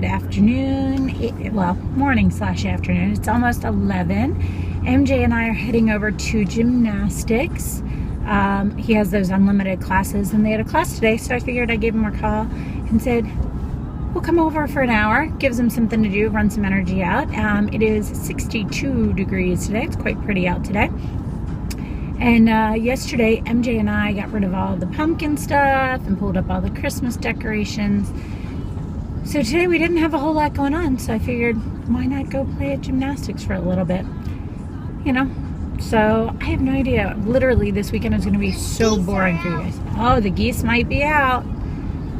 Good afternoon, well, morning slash afternoon. It's almost 11. MJ and I are heading over to gymnastics. He has those unlimited classes, and they had a class today, so I figured I'd give him a call and said, we'll come over for an hour, gives him something to do, run some energy out. It is 62 degrees today. It's quite pretty out today. And yesterday, MJ and I got rid of all the pumpkin stuff and pulled up all the Christmas decorations. So today we didn't have a whole lot going on, so I figured, why not go play at gymnastics for a little bit? You know? So I have no idea. Literally, this weekend is going to be so boring for you guys. Oh, the geese might be out.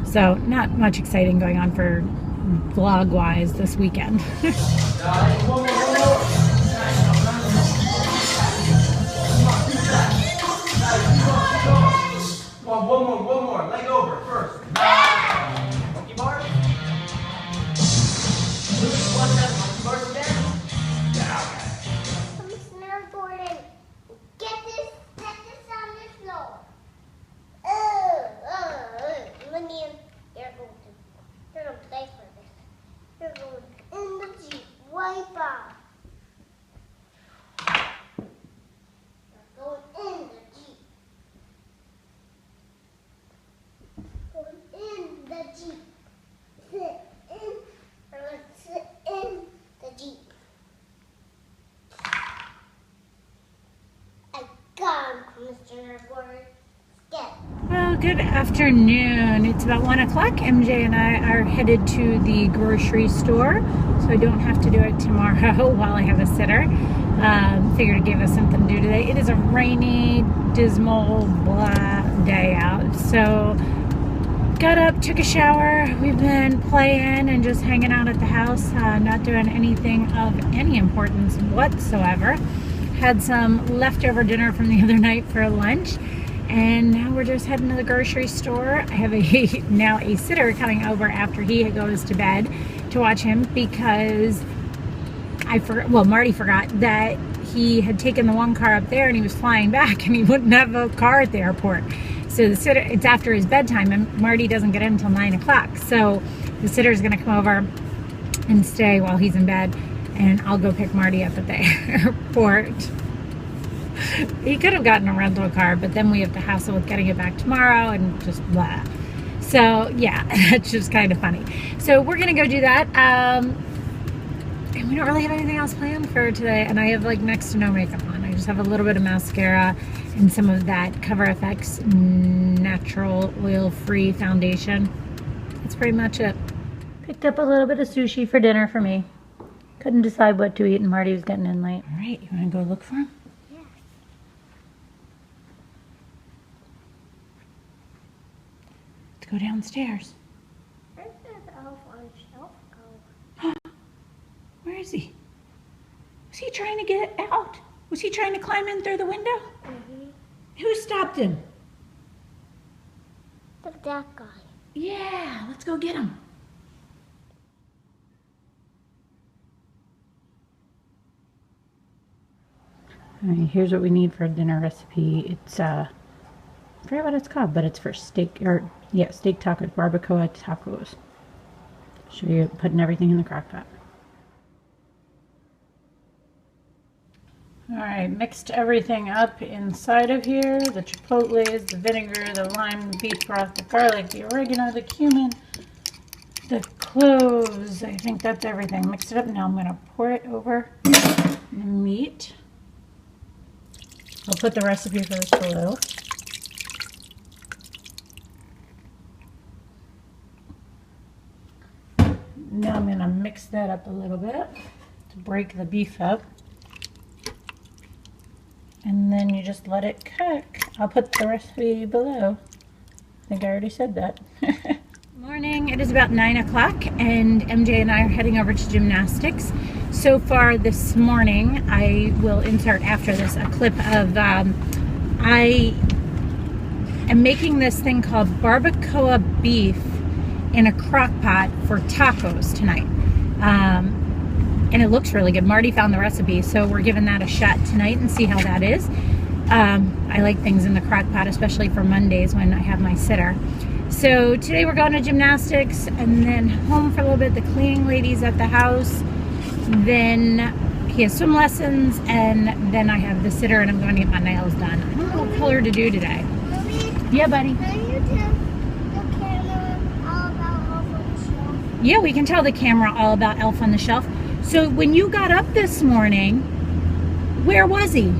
So not much exciting going on for vlog-wise this weekend. One more. Leg over first. Monkey bars. Monkey bars again. Yeah, okay. I'm snowboarding. Get this on the floor. Money, you're going to play for this. You're going in the Jeep. Wipe out. You're going in the Jeep. Going in the Jeep. Sit in, or let's sit in the Jeep. I got him, Mr. Gordon. Well, good afternoon. It's about 1 o'clock. MJ and I are headed to the grocery store, so I don't have to do it tomorrow while I have a sitter. Figured to give us something to do today. It is a rainy, dismal, blah day out. So got up, took a shower. We've been playing and just hanging out at the house, not doing anything of any importance whatsoever. Had some leftover dinner from the other night for lunch. And now we're just heading to the grocery store. I have now a sitter coming over after he goes to bed to watch him because Marty forgot that he had taken the one car up there and he was flying back and he wouldn't have a car at the airport. So the sitter, it's after his bedtime and Marty doesn't get in until 9 o'clock. So the sitter's gonna come over and stay while he's in bed, and I'll go pick Marty up at the airport. He could have gotten a rental car, but then we have to hassle with getting it back tomorrow and just blah. So yeah, it's just kind of funny. So we're gonna go do that. And we don't really have anything else planned for today. And I have like next to no makeup on. I just have a little bit of mascara and some of that Cover FX natural oil-free foundation. That's pretty much it. Picked up a little bit of sushi for dinner for me. Couldn't decide what to eat and Marty was getting in late. All right, you wanna go look for him? Go downstairs. Where's the elf on the shelf go? Where is he? Was he trying to get out? Was he trying to climb in through the window? Mm-hmm. Who stopped him? Look, that guy. Yeah, let's go get him. All right, here's what we need for a dinner recipe. It's I forget what it's called, but it's for steak tacos, barbacoa tacos. Show you putting everything in the crock pot. All right, mixed everything up inside of here. The chipotles, the vinegar, the lime, the beef broth, the garlic, the oregano, the cumin, the cloves. I think that's everything. Mix it up. Now I'm gonna pour it over the meat. I'll put the recipe for this below. Now I'm going to mix that up a little bit to break the beef up. And then you just let it cook. I'll put the recipe below. I think I already said that. Morning, it is about 9 o'clock and MJ and I are heading over to gymnastics. So far this morning, I will insert after this a clip of, I am making this thing called barbacoa beef in a crock pot for tacos tonight. And it looks really good. Marty found the recipe, so we're giving that a shot tonight and see how that is. I like things in the crock pot, especially for Mondays when I have my sitter. So today we're going to gymnastics and then home for a little bit. The cleaning lady's at the house. Then he has swim lessons, and then I have the sitter, and I'm going to get my nails done. I don't know what color to do today. Mommy, Yeah, buddy. can you tell the camera all about Elf on the Shelf? Yeah, we can tell the camera all about Elf on the Shelf. So when you got up this morning, where was he?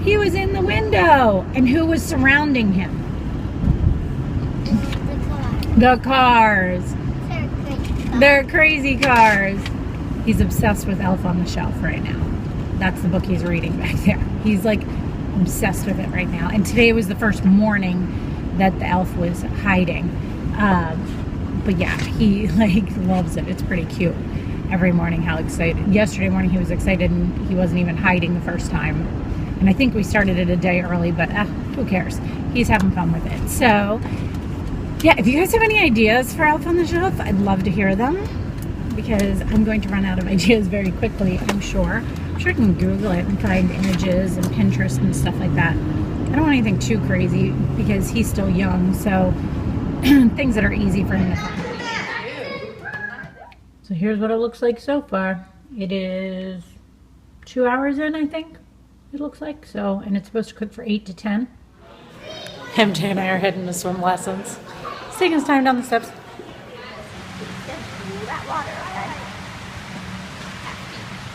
He was in the window. And who was surrounding him? The car. The cars. They're crazy cars. He's obsessed with Elf on the Shelf right now. That's the book he's reading back there. He's like obsessed with it right now. And today was the first morning that the elf was hiding. But yeah, he like loves it. It's pretty cute. Every morning, how excited. Yesterday morning he was excited and he wasn't even hiding the first time. And I think we started it a day early, but who cares? He's having fun with it. So yeah, if you guys have any ideas for Elf on the Shelf, I'd love to hear them, because I'm going to run out of ideas very quickly, I'm sure. I'm sure I can Google it and find images and Pinterest and stuff like that. I don't want anything too crazy because he's still young, so things that are easy for him to find. So here's what it looks like so far. It is 2 hours in, I think, it looks like. So, and it's supposed to cook for 8 to 10. MJ and I are heading to swim lessons. It's taking his time down the steps. That water, okay?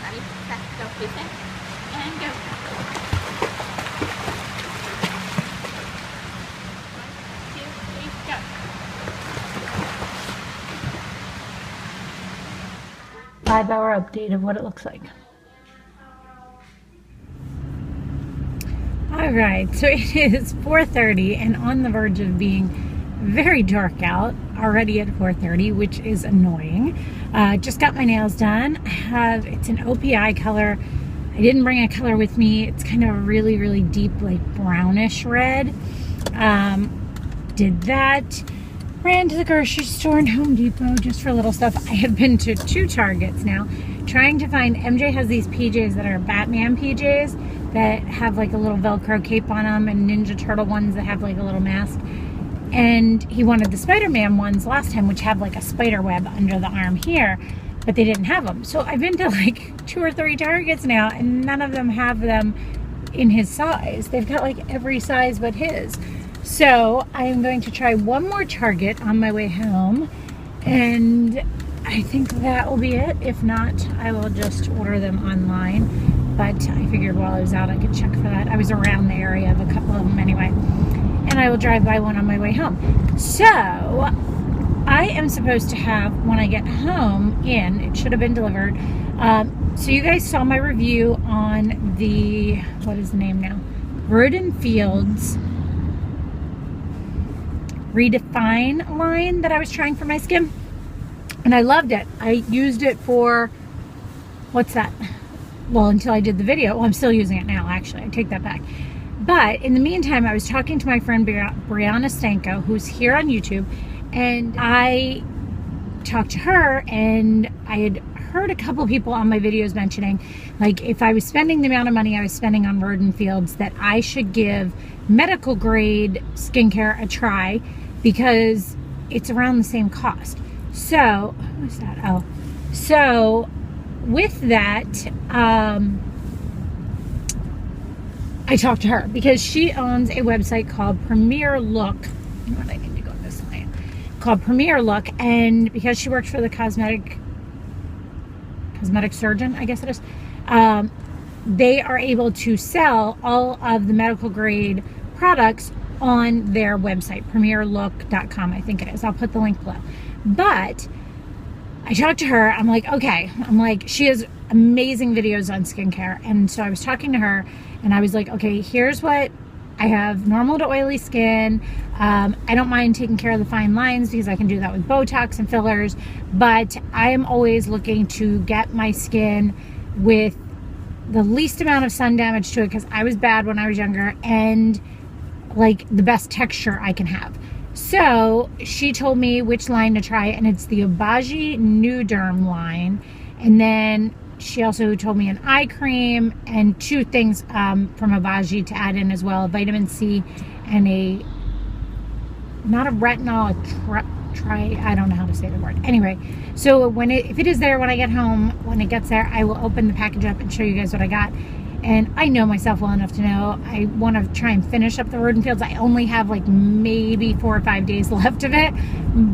Ready, set, go, face it, and go. 1, 2, 3, go. 5-hour update of what it looks like. Alright, so it is 4:30 and on the verge of being very dark out already at 4:30, which is annoying. Just got my nails done. It's an OPI color. I didn't bring a color with me. It's kind of a really, really deep, like brownish red. Did that. Ran to the grocery store and Home Depot just for little stuff. I have been to 2 Targets now, trying to find, MJ has these PJs that are Batman PJs that have like a little Velcro cape on them, and Ninja Turtle ones that have like a little mask. And he wanted the Spider-Man ones last time, which have like a spider web under the arm here, but they didn't have them. So I've been to like 2 or 3 Targets now, and none of them have them in his size. They've got like every size but his. So I am going to try one more Target on my way home, and I think that will be it. If not, I will just order them online. But I figured while I was out I could check for that. I was around the area of a couple of them anyway. And I will drive by one on my way home. So I am supposed to have, when I get home in, it should have been delivered. So you guys saw my review on the, what is the name now? Road and Fields Redefine line that I was trying for my skin. And I loved it. I used it for, what's that? Well, until I did the video. Well, I'm still using it now, actually. I take that back. But in the meantime, I was talking to my friend Brianna Stanko, who's here on YouTube, and I talked to her, and I had heard a couple people on my videos mentioning, like, if I was spending the amount of money I was spending on Road and Fields, that I should give medical grade skincare a try, because it's around the same cost. So, what's that? Oh, so with that, I talked to her because she owns a website called Premier Look. You know what, I need to go this way. Called Premier Look, and because she works for the cosmetic surgeon, I guess it is, they are able to sell all of the medical grade products on their website, premierlook.com, I think it is. I'll put the link below. But I talked to her, I'm like, okay. I'm like, she has amazing videos on skincare. And so I was talking to her, and I was like, okay, here's what I have: normal to oily skin. I don't mind taking care of the fine lines because I can do that with Botox and fillers. But I am always looking to get my skin with the least amount of sun damage to it, because I was bad when I was younger, and like the best texture I can have. So she told me which line to try, and it's the Obagi Nuderm line. And then she also told me an eye cream and 2 things from Obagi to add in as well: a vitamin C and a not a retinol, I don't know how to say the word. Anyway, so if it is there when I get home, when it gets there, I will open the package up and show you guys what I got. And I know myself well enough to know I want to try and finish up the Roden Fields. I only have like maybe 4 or 5 days left of it,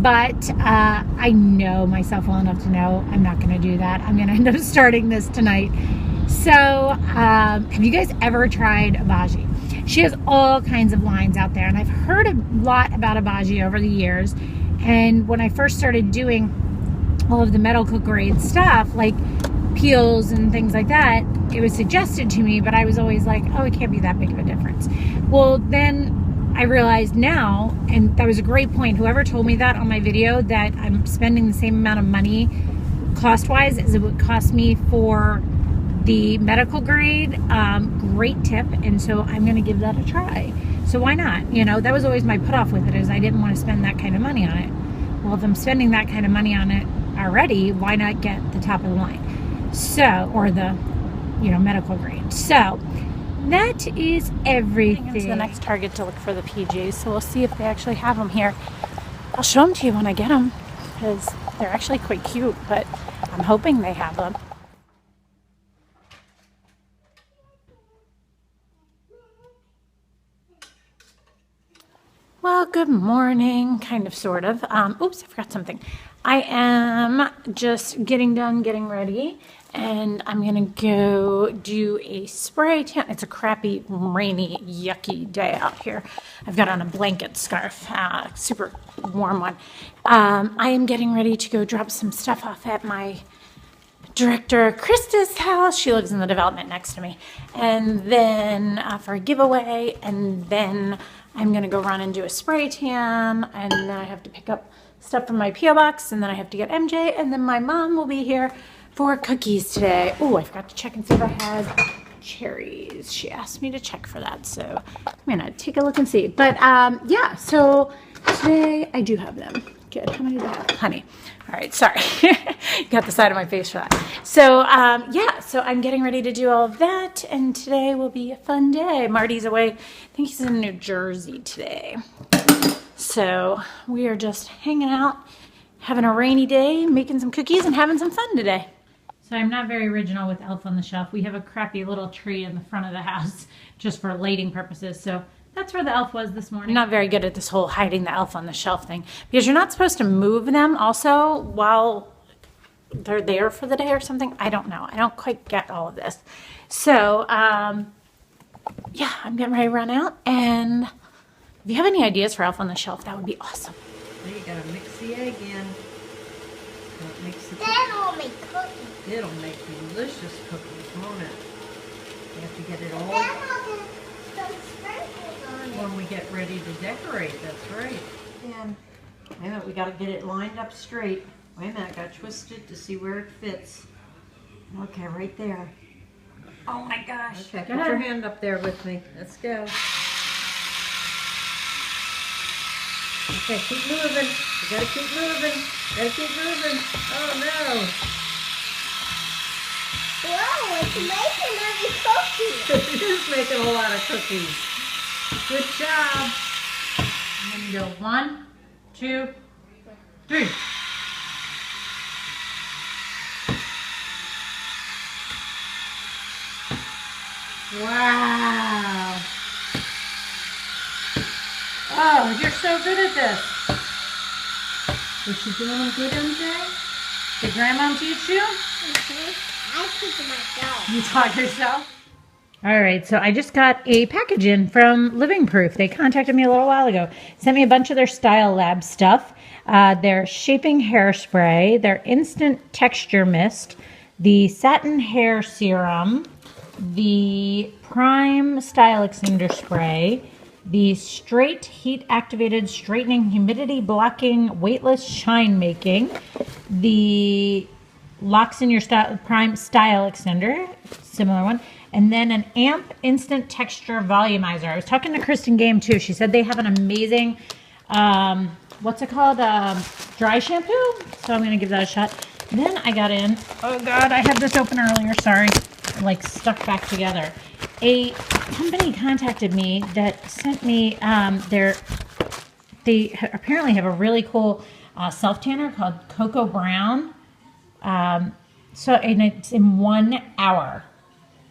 but I know myself well enough to know I'm not going to do that. I'm going to end up starting this tonight. So have you guys ever tried Abaji? She has all kinds of lines out there, and I've heard a lot about Abaji over the years. And when I first started doing all of the medical grade stuff, like peels and things like that, it was suggested to me, but I was always like, oh, it can't be that big of a difference. Well, then I realized now, and that was a great point, whoever told me that on my video, that I'm spending the same amount of money cost-wise as it would cost me for the medical grade, great tip, and so I'm going to give that a try. So why not? You know, that was always my put-off with it, is I didn't want to spend that kind of money on it. Well, if I'm spending that kind of money on it already, why not get the top of the line? So, or the, you know, medical grade. So, that is everything. It's the next Target to look for the PJs, so we'll see if they actually have them here. I'll show them to you when I get them, because they're actually quite cute, but I'm hoping they have them. Well, good morning, kind of, sort of. Oops, I forgot something. I am just getting done, getting ready, and I'm gonna go do a spray tan. It's a crappy, rainy, yucky day out here. I've got on a blanket scarf, super warm one. I am getting ready to go drop some stuff off at my director Krista's house. She lives in the development next to me. And then for a giveaway, and then I'm gonna go run and do a spray tan, and then I have to pick up stuff from my P.O. box, and then I have to get MJ, and then my mom will be here for cookies today. Oh, I forgot to check and see if I had cherries. She asked me to check for that, so I'm gonna take a look and see. But yeah, so today I do have them. Good. How many do I have? Honey. All right, sorry. Got the side of my face for that. So yeah, so I'm getting ready to do all of that, and today will be a fun day. Marty's away. I think he's in New Jersey today. So we are just hanging out, having a rainy day, making some cookies, and having some fun today. So I'm not very original with Elf on the Shelf. We have a crappy little tree in the front of the house just for lighting purposes. So that's where the elf was this morning. I'm not very good at this whole hiding the elf on the shelf thing, because you're not supposed to move them also while they're there for the day or something. I don't know. I don't quite get all of this. So yeah, I'm getting ready to run out, and if you have any ideas for Elf on the Shelf, that would be awesome. Now you gotta mix the egg in. Mix the That'll make cookies. It'll make delicious cookies, won't it? You have to get it all Then I'll do some sprinkles on it. when we get ready to decorate. That's right. And wait a minute, we gotta get it lined up straight. Wait a minute, I gotta twist it to see where it fits. Okay, right there. Oh my gosh. Okay, put your hand up there with me. Let's go. Okay, keep moving. You gotta keep moving. Gotta keep moving. Oh no. Whoa, it's making every cookie. It is making a lot of cookies. Good job. And then go 1, 2, 3. Wow. Oh, you're so good at this. Was she doing them good, MJ? Did Grandma teach you? I teach myself. You taught yourself? All right, so I just got a package in from Living Proof. They contacted me a little while ago. Sent me a bunch of their Style Lab stuff. Their Shaping Hairspray, their Instant Texture Mist, the Satin Hair Serum, the Prime Style Extender Spray, the Straight Heat Activated Straightening Humidity Blocking Weightless Shine Making, the Locks in Your Prime Style Extender, similar one, and then an Amp Instant Texture Volumizer. I was talking to Kristen Game too. She said they have an amazing, what's it called, dry shampoo. So I'm going to give that a shot. Then I got in, oh God, I had this open earlier, sorry, like stuck back together. A company contacted me that sent me they they apparently have a really cool self tanner called Cocoa Brown. And it's in 1 hour.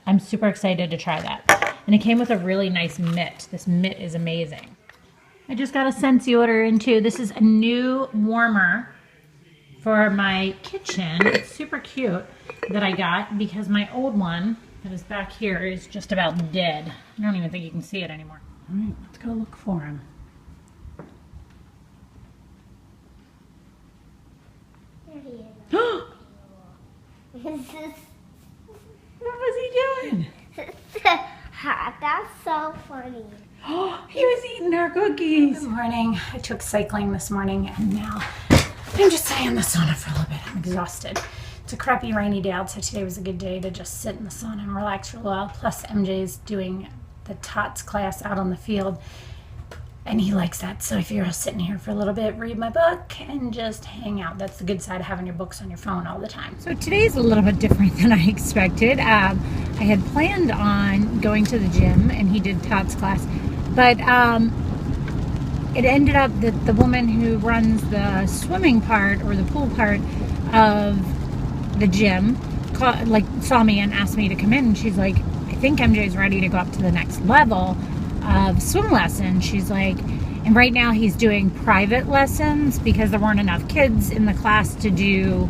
I'm super excited to try that. And it came with a really nice mitt. This mitt is amazing. I just got a Scentsy order in too. This is a new warmer for my kitchen. It's super cute that I got because my old one that is back here is just about dead. I don't even think you can see it anymore. All right, let's go look for him. There he is. What was he doing? That's so funny. Oh, he was eating our cookies. Good morning. I took cycling this morning and now I'm just sitting in the sauna for a little bit. I'm exhausted. It's a crappy rainy day out, so today was a good day to just sit in the sauna and relax for a while. Plus MJ's doing the TOTS class out on the field and he likes that. So I figure I'll sit in here for a little bit, read my book, and just hang out. That's the good side of having your books on your phone all the time. So today's a little bit different than I expected. I had planned on going to the gym, and he did TOTS class, but it ended up that the woman who runs the swimming part or the pool part of the gym saw me and asked me to come in, and she's like, I think MJ's ready to go up to the next level of swim lesson. She's like, and right now he's doing private lessons because there weren't enough kids in the class to do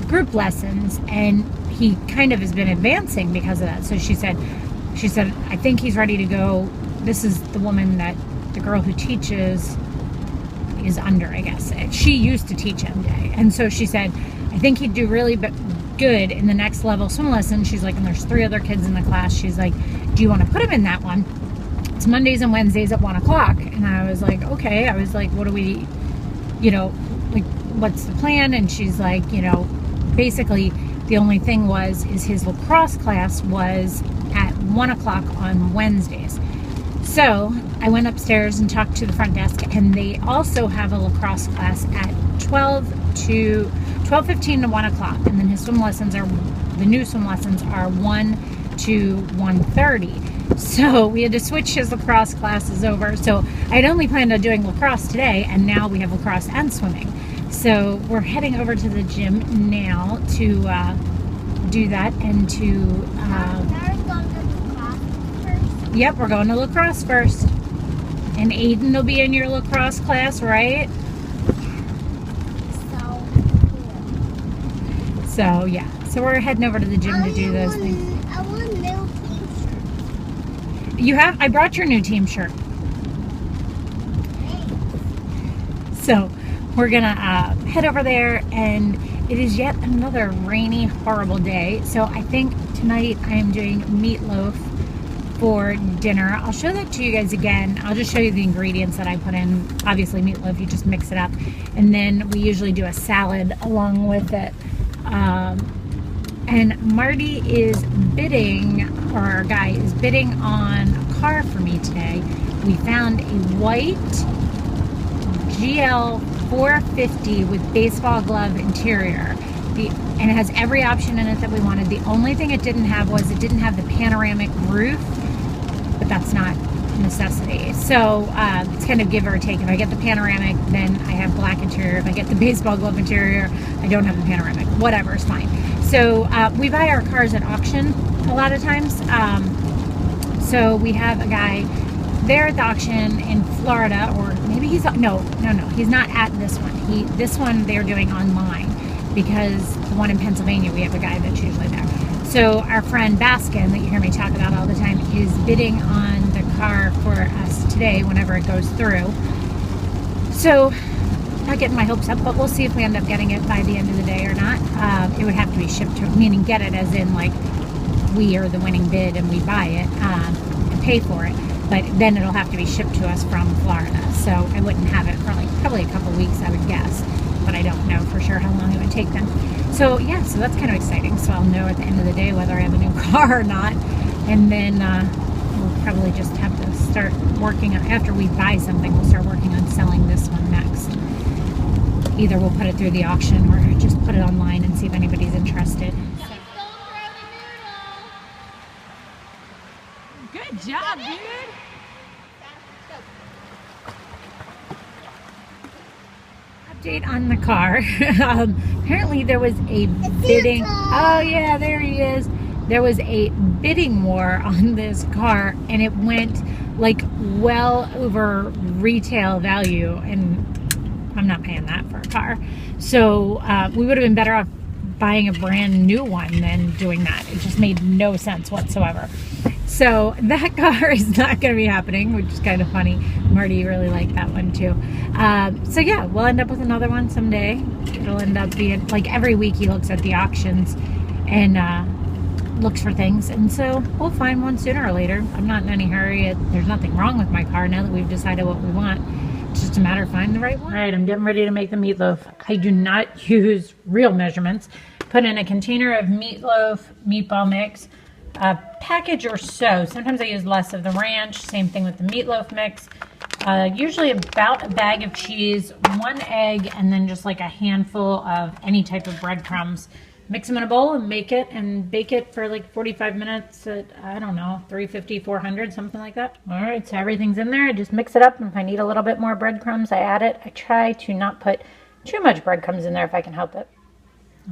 group lessons, and he kind of has been advancing because of that. So she said, I think he's ready to go. This is the woman that the girl who teaches is under, I guess. She used to teach MJ, and so she said, I think he'd do really good in the next level swim lesson. She's like, and there's 3 other kids in the class. She's like, do you want to put him in that one? It's Mondays and Wednesdays at 1 o'clock. And I was like, okay. I was like, what do we, like, what's the plan? And she's like, basically the only thing is his lacrosse class was at 1 o'clock on Wednesdays. So I went upstairs and talked to the front desk, and they also have a lacrosse class at 12:15 to 1 o'clock. And then his the new swim lessons are 1 to 1:30. So we had to switch his lacrosse classes over. So I'd only planned on doing lacrosse today, and now we have lacrosse and swimming. So we're heading over to the gym now to do that and to... Yep, we're going to lacrosse first. And Aiden will be in your lacrosse class, right? So, yeah. So we're heading over to the gym to do those things. I want a new team shirt. You have? I brought your new team shirt. So we're going to head over there, and it is yet another rainy, horrible day. So I think tonight I am doing meatloaf for dinner. I'll show that to you guys again. I'll just show you the ingredients that I put in. Obviously meatloaf, you just mix it up. And then we usually do a salad along with it. And Marty is bidding, or our guy is bidding on a car for me today. We found a white GL 450 with baseball glove interior. And it has every option in it that we wanted. The only thing it didn't have was it didn't have the panoramic roof, but that's not a necessity. So it's kind of give or take. If I get the panoramic, then I have black interior. If I get the baseball glove interior, I don't have the panoramic. Whatever, it's fine. So we buy our cars at auction a lot of times. So we have a guy there at the auction in Florida, or maybe he's, no, he's not at this one. This one they're doing online, because the one in Pennsylvania, we have a guy that's usually there. So our friend Baskin, that you hear me talk about all the time, is bidding on the car for us today whenever it goes through. So, not getting my hopes up, but we'll see if we end up getting it by the end of the day or not. It would have to be shipped to, meaning get it as in like we are the winning bid and we buy it and pay for it. But then it'll have to be shipped to us from Florida. So I wouldn't have it for like probably a couple weeks, I would guess. But I don't know for sure how long it would take them. So yeah, so that's kind of exciting. So I'll know at the end of the day whether I have a new car or not. And then we'll probably just have to start working on, after we buy something, we'll start working on selling this one next. Either we'll put it through the auction or just put it online and see if anybody's interested. Good job, dude. update on the car. Apparently there was a bidding. Oh yeah, there he is. There was a bidding war on this car, and it went like well over retail value, and I'm not paying that for a car. So we would have been better off buying a brand new one than doing that. It just made no sense whatsoever. So that car is not going to be happening, which is kind of funny. Marty really liked that one too. So yeah, we'll end up with another one someday. It'll end up being like every week he looks at the auctions and looks for things, and so we'll find one sooner or later. I'm not in any hurry. There's nothing wrong with my car now that we've decided what we want. It's just a matter of finding the right one. All right, I'm getting ready to make the meatloaf. I do not use real measurements. Put in a container of meatloaf, meatball mix, a package or so. Sometimes I use less of the ranch. Same thing with the meatloaf mix. Usually about a bag of cheese, 1 egg, and then just like a handful of any type of breadcrumbs. Mix them in a bowl and make it and bake it for like 45 minutes at, I don't know, 350, 400, something like that. All right, so everything's in there. I just mix it up, and if I need a little bit more breadcrumbs, I add it. I try to not put too much breadcrumbs in there if I can help it.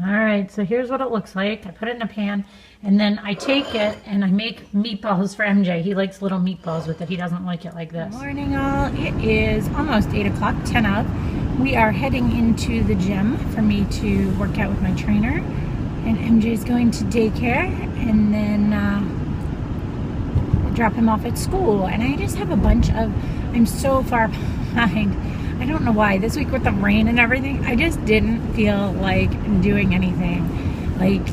All right, so here's what it looks like. I put it in a pan, and then I take it and I make meatballs for MJ. He likes little meatballs with it. He doesn't like it like this. Good morning, all. It is almost 8 o'clock, 10 up. We are heading into the gym for me to work out with my trainer. And MJ's going to daycare, and then drop him off at school. And I just have a bunch of, I'm so far behind. I don't know why. This week with the rain and everything, I just didn't feel like doing anything. Like,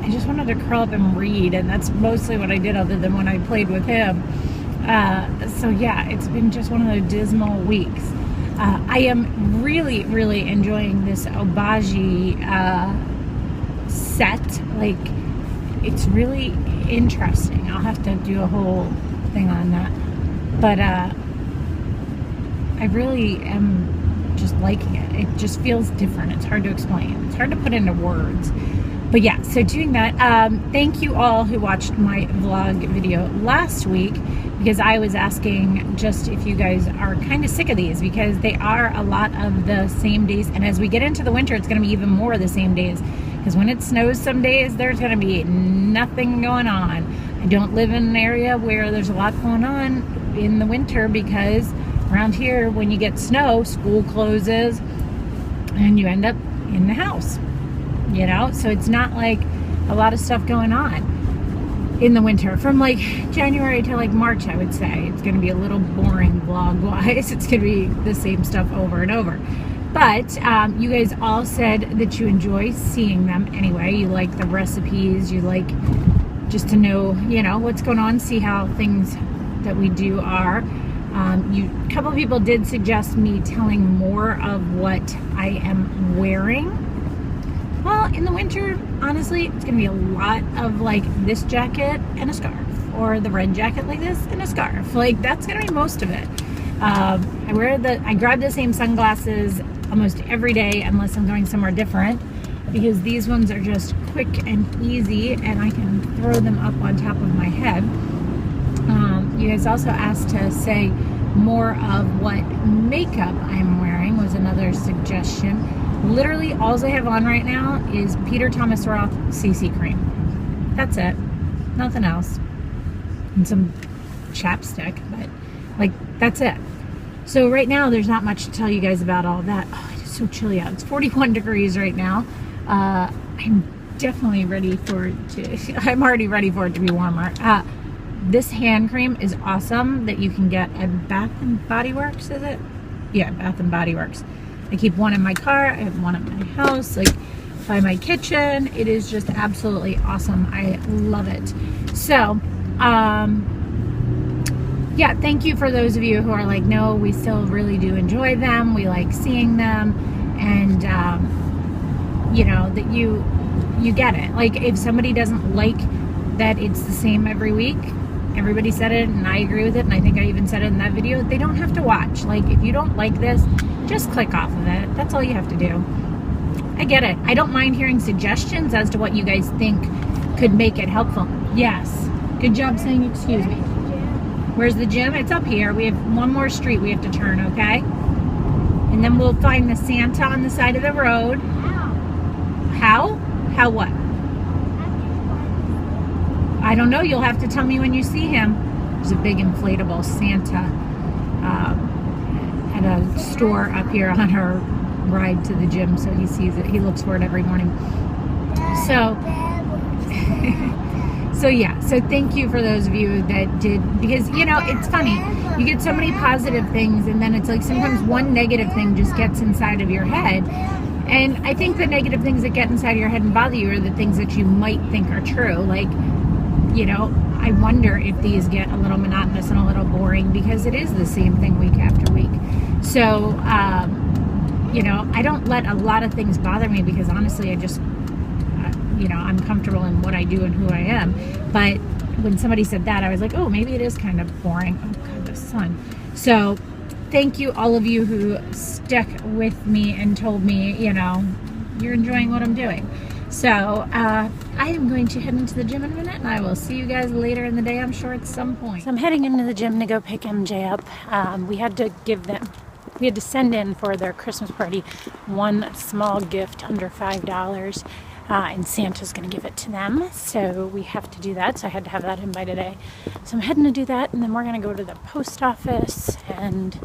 I just wanted to curl up and read, and that's mostly what I did other than when I played with him. So yeah, it's been just one of those dismal weeks. I am really, really enjoying this Obagi set. Like, it's really interesting. I'll have to do a whole thing on that, but I really am just liking it. It just feels different. It's hard to explain. It's hard to put into words, but yeah, so doing that. Thank you all who watched my vlog video last week, because I was asking just if you guys are kind of sick of these, because they are a lot of the same days, and as we get into the winter, it's going to be even more of the same days. Because when it snows some days, there's going to be nothing going on. I don't live in an area where there's a lot going on in the winter, because around here, when you get snow, school closes and you end up in the house, you know? So it's not like a lot of stuff going on in the winter. From like January to like March, I would say, it's going to be a little boring vlog-wise. It's going to be the same stuff over and over. But you guys all said that you enjoy seeing them anyway. You like the recipes. You like just to know, you know, what's going on, see how things that we do are. A couple of people did suggest me telling more of what I am wearing. Well, in the winter, honestly, it's going to be a lot of like this jacket and a scarf, or the red jacket like this and a scarf. Like, that's going to be most of it. I grab the same sunglasses almost every day unless I'm going somewhere different, because these ones are just quick and easy, and I can throw them up on top of my head. You guys also asked to say more of what makeup I'm wearing, was another suggestion. Literally, all I have on right now is Peter Thomas Roth CC cream. That's it. Nothing else. And some chapstick, but like, that's it. So right now, there's not much to tell you guys about all that. Oh, it is so chilly out. It's 41 degrees right now. I'm definitely ready for it to, I'm already ready for it to be warmer. This hand cream is awesome that you can get at Bath and Body Works, is it? Yeah, Bath and Body Works. I keep one in my car. I have one at my house, like by my kitchen. It is just absolutely awesome. I love it. So, yeah, thank you for those of you who are like, no, we still really do enjoy them. We like seeing them, and you know, that you get it. Like, if somebody doesn't like that it's the same every week, everybody said it and I agree with it, and I think I even said it in that video, they don't have to watch. Like, if you don't like this, just click off of it. That's all you have to do. I get it. I don't mind hearing suggestions as to what you guys think could make it helpful. Yes. Good job saying excuse me. Where's the gym? It's up here. We have one more street we have to turn, okay? And then we'll find the Santa on the side of the road. How? How what? I don't know. You'll have to tell me when you see him. There's a big inflatable Santa at a store up here on our ride to the gym, so he sees it. He looks for it every morning. So, so yeah. So thank you for those of you that did, because you know it's funny. You get so many positive things, and then it's like sometimes one negative thing just gets inside of your head. And I think the negative things that get inside of your head and bother you are the things that you might think are true. Like, you know, I wonder if these get a little monotonous and a little boring because it is the same thing week after week. So, you know, I don't let a lot of things bother me because honestly, I just, you know, I'm comfortable in what I do and who I am. But when somebody said that, I was like, oh, maybe it is kind of boring. Oh God, the sun. So thank you, all of you who stuck with me and told me, you know, you're enjoying what I'm doing. So I am going to head into the gym in a minute, and I will see you guys later in the day, I'm sure, at some point. So I'm heading into the gym to go pick MJ up. We had to send in for their Christmas party one small gift under $5, and Santa's going to give it to them. So we have to do that. So I had to have that in by today. So I'm heading to do that, and then we're going to go to the post office. And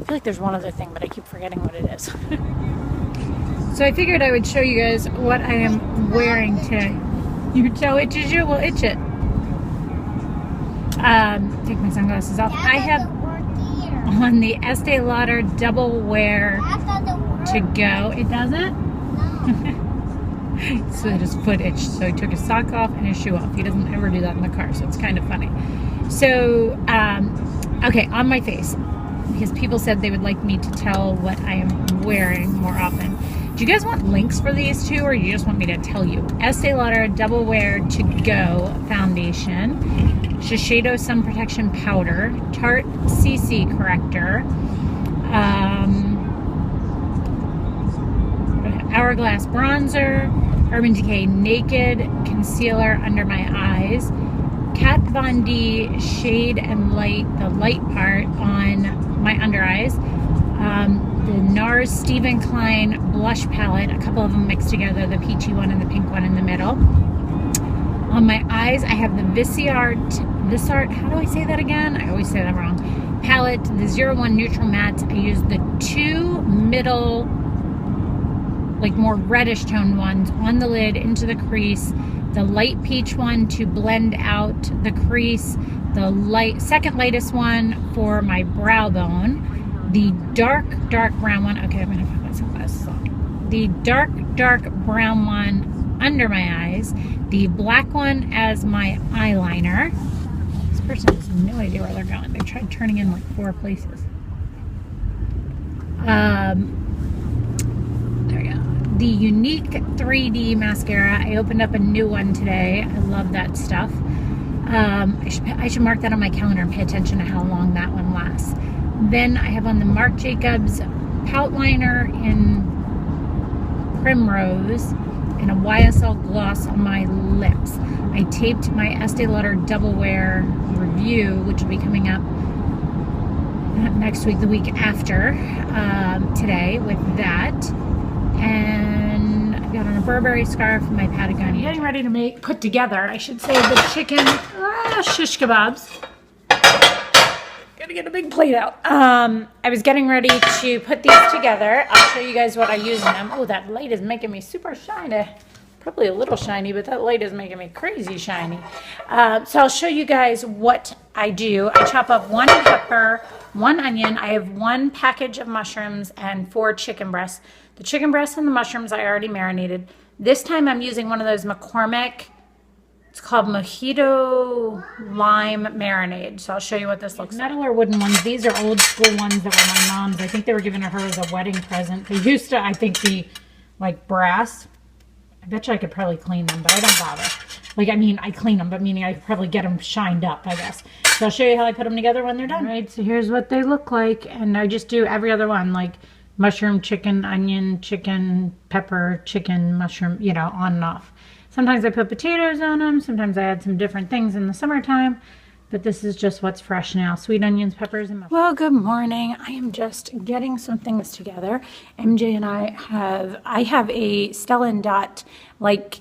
I feel like there's one other thing, but I keep forgetting what it is. So I figured I would show you guys what I am wearing today. Your toe itches you? Well, itch it. Take my sunglasses off. I have on the Estee Lauder Double Wear to Go. It doesn't? So his foot itched. So he took his sock off and his shoe off. He doesn't ever do that in the car, so it's kind of funny. So, okay, on my face. Because people said they would like me to tell what I am wearing more often. Do you guys want links for these two, or do you just want me to tell you? Estee Lauder Double Wear to Go Foundation, Shiseido Sun Protection Powder, Tarte CC Corrector, Hourglass Bronzer, Urban Decay Naked Concealer Under My Eyes, Kat Von D Shade and Light, the light part on my under eyes, the NARS Stephen Klein blush palette, a couple of them mixed together, the peachy one and the pink one in the middle. On my eyes, I have the Visart, how do I say that again? I always say that wrong. Palette, the 01 Neutral Matte. I use the two middle, like more reddish toned ones on the lid into the crease. The light peach one to blend out the crease. The second lightest one for my brow bone. The dark brown one. Okay, I'm gonna put my sunglasses on. The dark brown one under my eyes. The black one as my eyeliner. This person has no idea where they're going. They tried turning in like 4 places. There we go. The Unique 3D mascara. I opened up a new one today. I love that stuff. I should mark that on my calendar and pay attention to how long that one lasts. Then I have on the Marc Jacobs Pout Liner in Primrose and a YSL gloss on my lips. I taped my Estee Lauder Double Wear review, which will be coming up not next week, the week after, today with that. And I've got on a Burberry scarf, my Patagonia. Getting ready to put together, I should say, the chicken shish kebabs. Gotta get a big plate out. I was getting ready to put these together. I'll show you guys what I use in them. Oh, that light is making me super shiny. Probably a little shiny, but that light is making me crazy shiny. So I'll show you guys what I do. I chop up 1 pepper, 1 onion. I have 1 package of mushrooms and 4 chicken breasts. The chicken breasts and the mushrooms I already marinated. This time I'm using one of those McCormick, it's called Mojito Lime Marinade. So I'll show you what this looks like. Metal or wooden ones. These are old school ones that were my mom's. I think they were giving her as a wedding present. They used to, I think, be like brass. I bet you I could probably clean them, but I don't bother. Like, I mean, I clean them, but meaning I could probably get them shined up, I guess. So I'll show you how I put them together when they're done. All right, so here's what they look like. And I just do every other one, like mushroom, chicken, onion, chicken, pepper, chicken, mushroom, you know, on and off. Sometimes I put potatoes on them. Sometimes I add some different things in the summertime. but this is just what's fresh now. Sweet onions, peppers, and well, good morning. I am just getting some things together. MJ and I have a Stella and Dot, like,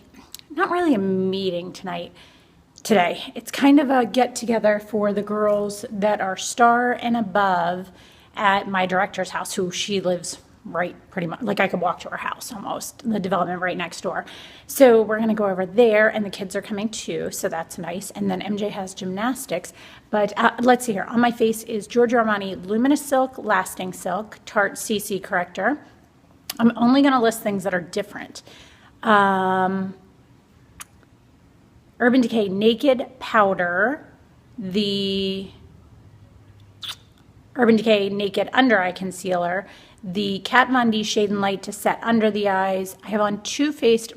not really a meeting today. It's kind of a get together for the girls that are star and above at my director's house, who she lives right pretty much, like I could walk to her house almost, the development right next door. So we're going to go over there, and the kids are coming too, so that's nice. And then MJ has gymnastics. But let's see here. On my face is Giorgio Armani Luminous Silk, Lasting Silk, Tarte CC Corrector. I'm only going to list things that are different. Urban Decay Naked Powder, the Urban Decay Naked Under Eye Concealer, the Kat Von D Shade and Light to set under the eyes. I have on Too Faced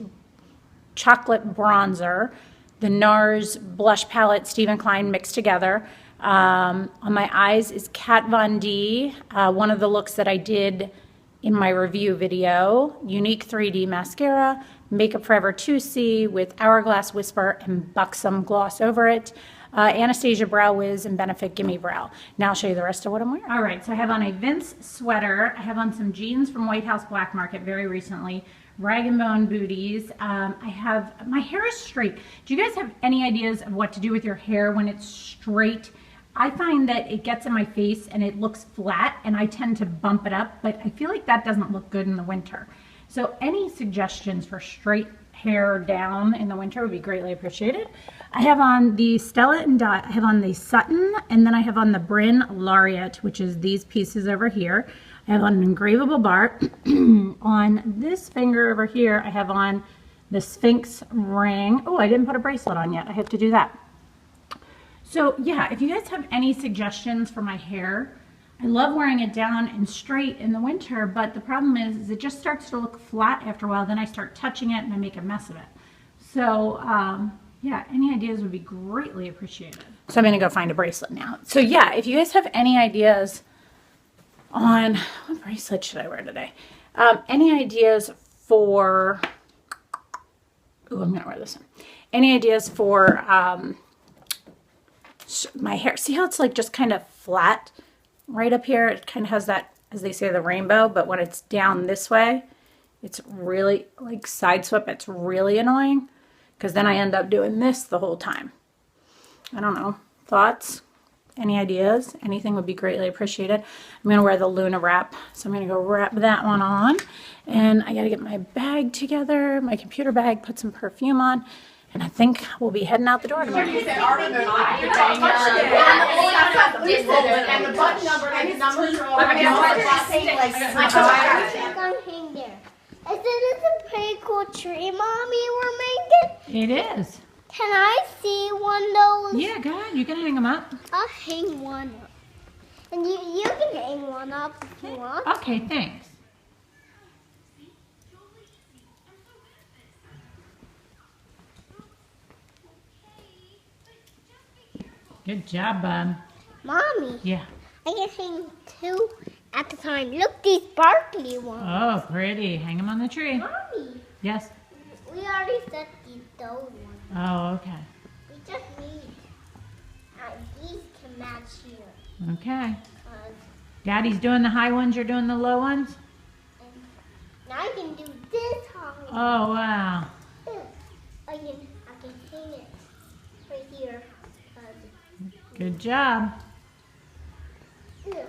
Chocolate Bronzer, the NARS Blush Palette Stephen Klein mixed together. On my eyes is Kat Von D, one of the looks that I did in my review video, Unique 3D Mascara, Makeup Forever 2C with Hourglass Whisper and Buxom Gloss over it. Anastasia Brow Wiz and Benefit Gimme Brow. Now I'll show you the rest of what I'm wearing. All right, so I have on a Vince sweater. I have on some jeans from White House Black Market very recently. Rag & Bone booties. My hair is straight. Do you guys have any ideas of what to do with your hair when it's straight? I find that it gets in my face and it looks flat, and I tend to bump it up, but I feel like that doesn't look good in the winter. So any suggestions for straight hair down in the winter would be greatly appreciated. I have on the Stella and Dot, I have on the Sutton, and then I have on the Bryn Laureate, which is these pieces over here. I have on an engravable bar. On this finger over here, I have on the Sphinx ring. Oh, I didn't put a bracelet on yet. I have to do that. So yeah, if you guys have any suggestions for my hair, I love wearing it down and straight in the winter, but the problem is it just starts to look flat after a while. Then I start touching it and I make a mess of it. So yeah, any ideas would be greatly appreciated. So I'm gonna go find a bracelet now. So yeah, if you guys have any ideas on, what bracelet should I wear today? Any ideas for, oh, I'm gonna wear this one. Any ideas for my hair? See how it's like just kind of flat right up here? It kind of has that, as they say, the rainbow, but when it's down this way, it's really like side swept. It's really annoying because then I end up doing this the whole time. I don't know. Thoughts? Any ideas? Anything would be greatly appreciated. I'm going to wear the Luna wrap, so I'm going to go wrap that one on. And I got to get my bag together, my computer bag, put some perfume on, and I think we'll be heading out the door tomorrow. And the button number and the numbers are all hang there. Isn't this a pretty cool tree, Mommy, we're making? It is. Can I see one of those? Yeah, go ahead. You can hang them up. I'll hang one up. And you can hang one up if you want. Okay, thanks. Good job, bud. Mommy. Yeah. I can hang two at a time. Look, these sparkly ones. Oh, pretty. Hang them on the tree. Mommy. Yes. We already set those ones. Oh, okay. We just need these to match here. Okay. Daddy's doing the high ones, you're doing the low ones? And now I can do this high. Oh, wow. I can hang it right here. Good job. Ew.